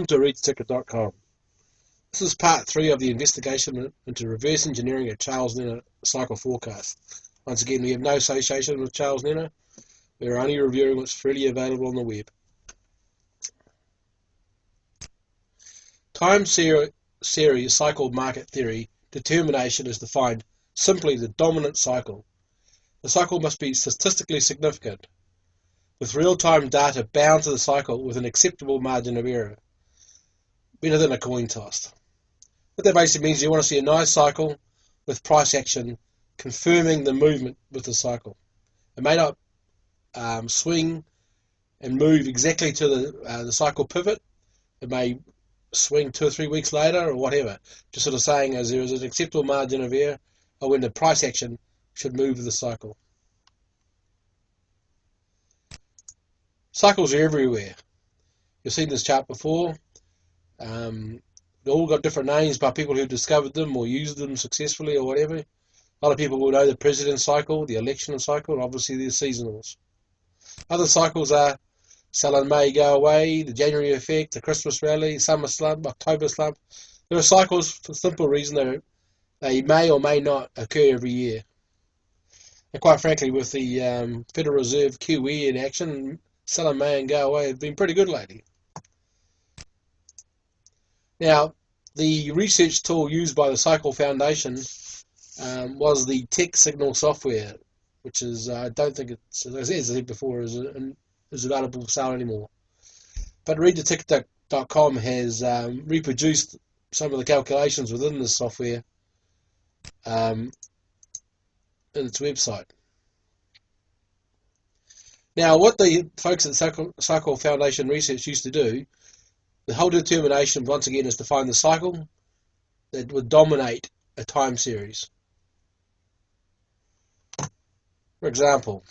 To readtheticker.com. This is part 3 of the investigation into reverse engineering a Charles Nenner cycle forecast. Once again, we have no association with Charles Nenner. We are only reviewing what's freely available on the web. Time series cycle market theory determination is defined simply the dominant cycle. The cycle must be statistically significant, with real-time data bound to the cycle with an acceptable margin of error. Better than a coin toss. What that basically means, you want to see a nice cycle with price action confirming the movement with the cycle. It may not swing and move exactly to the cycle pivot. It may swing 2 or 3 weeks later or whatever. Just sort of saying as there is an acceptable margin of error or when the price action should move with the cycle. Cycles are everywhere. You've seen this chart before. They all got different names by people who discovered them or used them successfully or whatever. A lot of people will know the president cycle, the election cycle, and obviously the seasonals. Other cycles are sell in May, go away, the January effect, the Christmas rally, summer slump, October slump. There are cycles for the simple reason they may or may not occur every year. And quite frankly, with the Federal Reserve QE in action, sell in May and go away have been pretty good lately. Now, the research tool used by the Cycle Foundation was the Tech Signal software, which is, I don't think it's, as I said before, is available for sale anymore. But readtheticker.com has reproduced some of the calculations within this software in its website. Now, what the folks at Cycle Foundation Research used to do, the whole determination, once again, is to find the cycle that would dominate a time series. For example,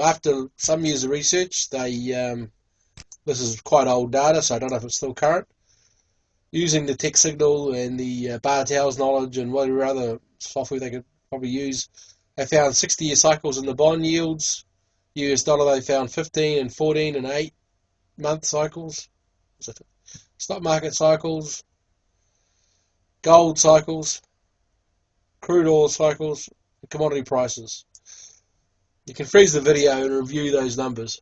after some years of research, this is quite old data, so I don't know if it's still current. Using the Tech Signal and the Bartel's knowledge and whatever other software they could probably use, they found 60-year cycles in the bond yields. US dollar, they found 15 and 14 and 8-month cycles. Stock market cycles, gold cycles, crude oil cycles, and commodity prices. You can freeze the video and review those numbers.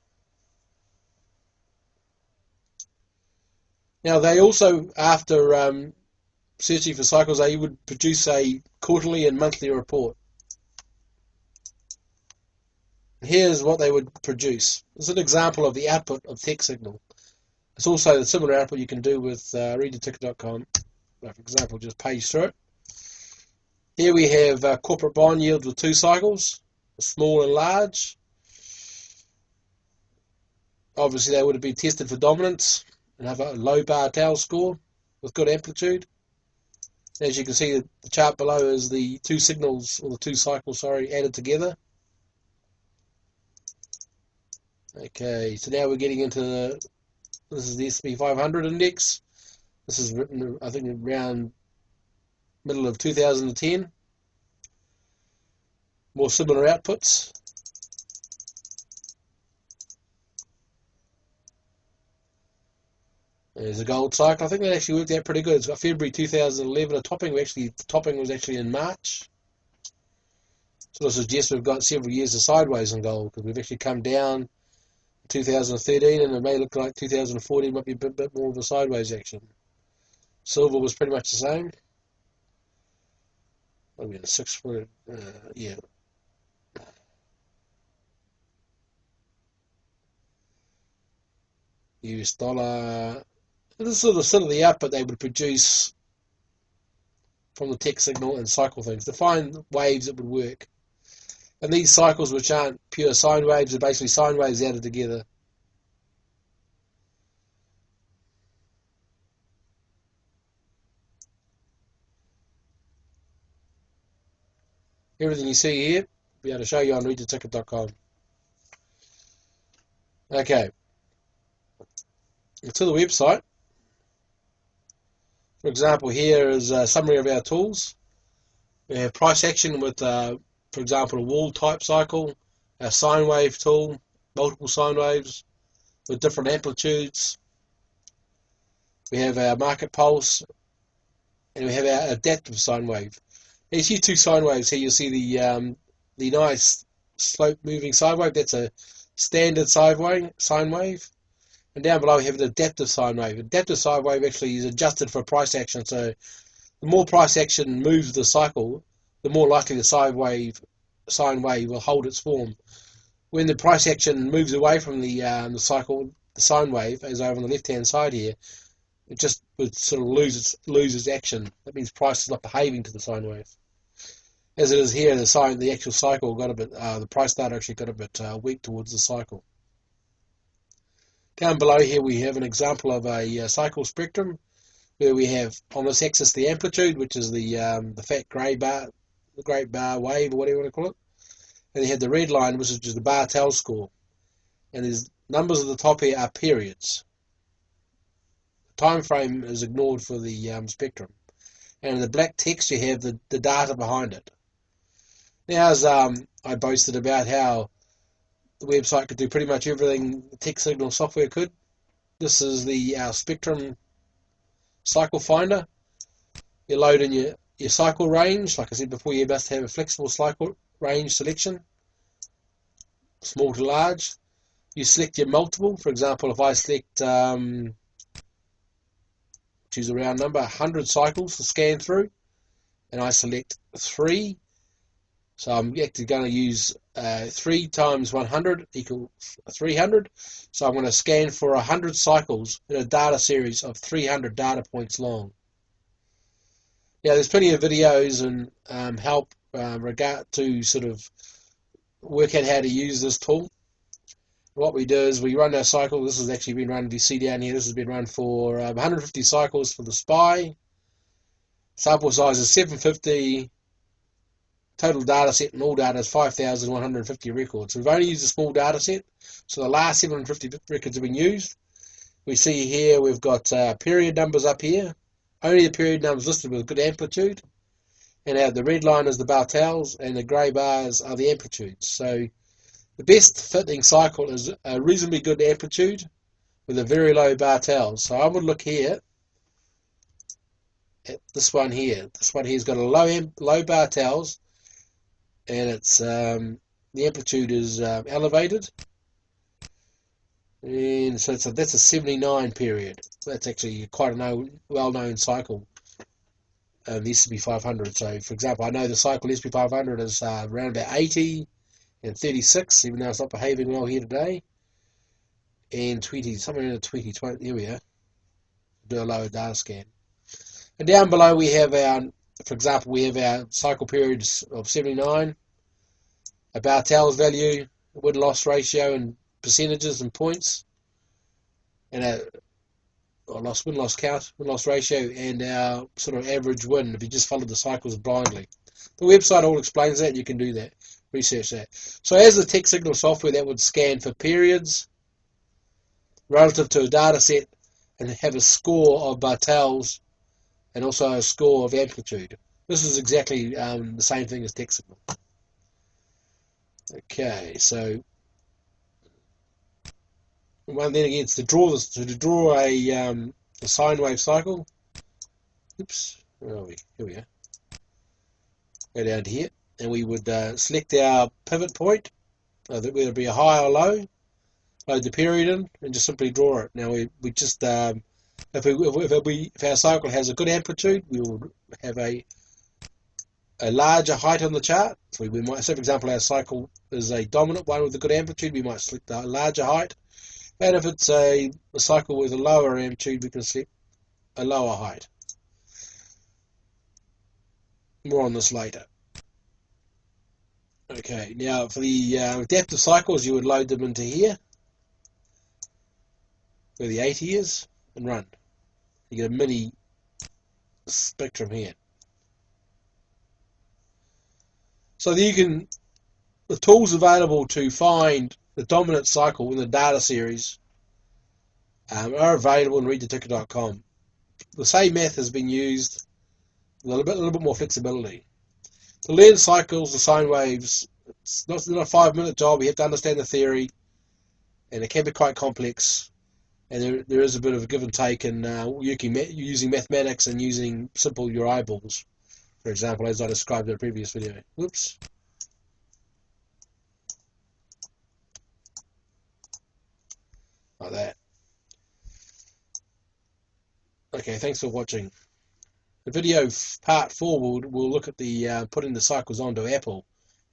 Now, they also, after searching for cycles, they would produce a quarterly and monthly report. Here's what they would produce. This is an example of the output of Tech Signal. It's also the similar output you can do with readtheticker.com. For example, just page through it. Here we have corporate bond yield with 2 cycles, small and large. Obviously, they would have been tested for dominance and have a low Bartel score with good amplitude. As you can see, the chart below is the 2 signals, or the 2 cycles, added together. Okay, so now we're getting into this is the S&P 500 index. This is written, I think, around middle of 2010. More similar outputs. There's a gold cycle. I think that actually worked out pretty good. It's got February 2011. The topping was actually in March. Sort of suggests we've got several years of sideways in gold because we've actually come down 2013, and it may look like 2014 might be a bit more of a sideways action. Silver was pretty much the same. Maybe a 6 foot, yeah. US dollar. This is sort of the output they would produce from the Tech Signal and cycle things to find waves that would work. And these cycles, which aren't pure sine waves, are basically sine waves added together. Everything you see here, I'll be able to show you on readtheticker.com. Okay. To the website. For example, here is a summary of our tools. We have price action with for example, a wall type cycle, our sine wave tool, multiple sine waves with different amplitudes. We have our market pulse, and we have our adaptive sine wave. These here two sine waves here, you'll see the nice slope moving sine wave. That's a standard sine wave. And down below we have an adaptive sine wave. Adaptive sine wave actually is adjusted for price action. So the more price action moves the cycle, the more likely the sine wave will hold its form. When the price action moves away from the cycle, the sine wave, as over on the left-hand side here, it just would sort of lose its action. That means price is not behaving to the sine wave. As it is here, the actual cycle got a bit, the price data actually got a bit weak towards the cycle. Down below here we have an example of a cycle spectrum where we have on this axis the amplitude, which is the fat grey bar, the great bar wave, or whatever you want to call it. And you have the red line, which is just the Bartel score. And there's numbers at the top here are periods. The time frame is ignored for the spectrum. And in the black text you have the data behind it. Now, as I boasted about how the website could do pretty much everything the text signal software could, this is our spectrum cycle finder. You load in your cycle range. Like I said before, you must have a flexible cycle range selection, small to large. You select your multiple. For example, if I select, choose a round number, 100 cycles to scan through, and I select 3, so I'm actually going to use 3 times 100 equals 300. So I'm going to scan for 100 cycles in a data series of 300 data points long. Now, there's plenty of videos and help regard to sort of work out how to use this tool. What we do is we run our cycle. This has actually been run, if you see down here, this has been run for 150 cycles for the SPY. Sample size is 750. Total data set and all data is 5,150 records. We've only used a small data set, so the last 750 records have been used. We see here we've got period numbers up here. Only the period numbers listed with good amplitude. And the red line is the Bartels, and the grey bars are the amplitudes. So the best fitting cycle is a reasonably good amplitude with a very low Bartels. So I would look here at this one here. This one here's got a low Bartels, and it's the amplitude is elevated, and so that's a 79 period. That's actually quite a well-known cycle. The SP500. So, for example, I know the cycle SP500 is around about 80 and 36, even though it's not behaving well here today, and 20, somewhere in the 20. Here we are. Do a lower data scan, and down below we have for example, we have our cycle periods of 79, a Bartel's value, win-loss ratio and percentages and points, and a win-loss count, win-loss ratio, and our sort of average win if you just follow the cycles blindly. The website all explains that. You can do that, research that. So as the text signal software, that would scan for periods relative to a data set and have a score of Bartels and also a score of amplitude. This is exactly the same thing as text signal. Okay, so one then again, to draw a sine wave cycle. Oops, where are we? Here we are. Go down to here, and we would select our pivot point, whether it be a high or low. Load the period in, and just simply draw it. Now we just if our cycle has a good amplitude, we will have a larger height on the chart. So we might say, for example, our cycle is a dominant one with a good amplitude. We might select a larger height. And if it's a cycle with a lower amplitude, we can select a lower height. More on this later. Okay, now for the adaptive cycles, you would load them into here, where the 80 is, and run. You get a mini spectrum here. So the tools available to find the dominant cycle in the data series are available in readtheticker.com. The same math has been used with a little bit more flexibility. To learn cycles and sine waves, it's not a 5-minute job. You have to understand the theory, and it can be quite complex. And there is a bit of a give and take in using mathematics and using simple your eyeballs, for example, as I described in a previous video. Whoops. Like that. Okay, thanks for watching. The video part 4 will look at the putting the cycles onto Apple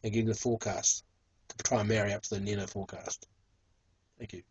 and getting the forecast to try and marry up to the Nenner forecast. Thank you.